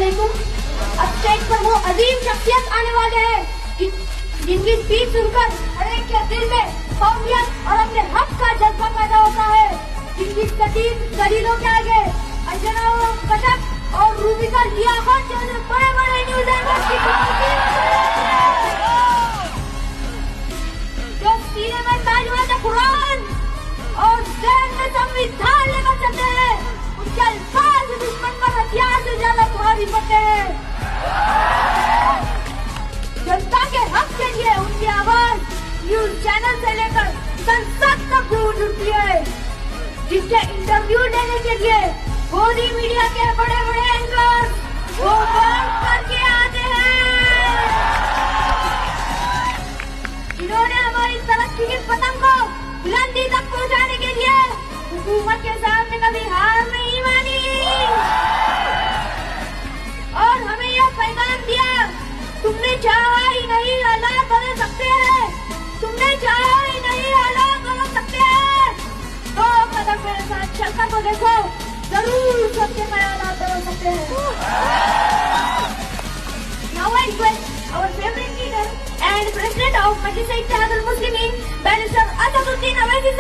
वालेकुम। अब स्टेज पर वो अजीम शख्सियत आने वाले हैं जिनकी स्पीच सुनकर हर एक के दिल में कौमियत और अपने हक का जज्बा पैदा होता है, जिनकी सटीक दलीलों के आगे अंजना कशक और रूबिका लियाकत जैसे बड़े बड़े न्यूज एंकर्स की जो सीने में ताजमहल कुरान और ज़हन में संविधान लेकर चलते हैं, उनके अल्फाज दुश्मन पर हथियार से ज्यादा भारी पड़ते हैं। जनता के हक के लिए उनकी आवाज न्यूज चैनल से लेकर संसद तक गूंज उठती है, जिसके इंटरव्यू लेने के लिए मोदी मीडिया के बड़े बड़े एंकर वो वर्क करके आते हैं, जिन्होंने हमारी तरक्की की पतंग को बुलंदी तक पहुंचाने के लिए हुकूमत के सामने कभी हार नहीं मानी और हमें यह पैगाम दिया, तुमने चाहा ही नहीं हालात बदल सकते हैं, तुमने चाहा ही नहीं हालात बदल सकते हैं, तो कदम मेरे साथ चलकर तो देखो, जरूर सबके हालात बदल सकते हैं। Now I request our favorite leader and President of Majlis-e-Ittihad al-Muslimin, Barrister Asaduddin Owaisi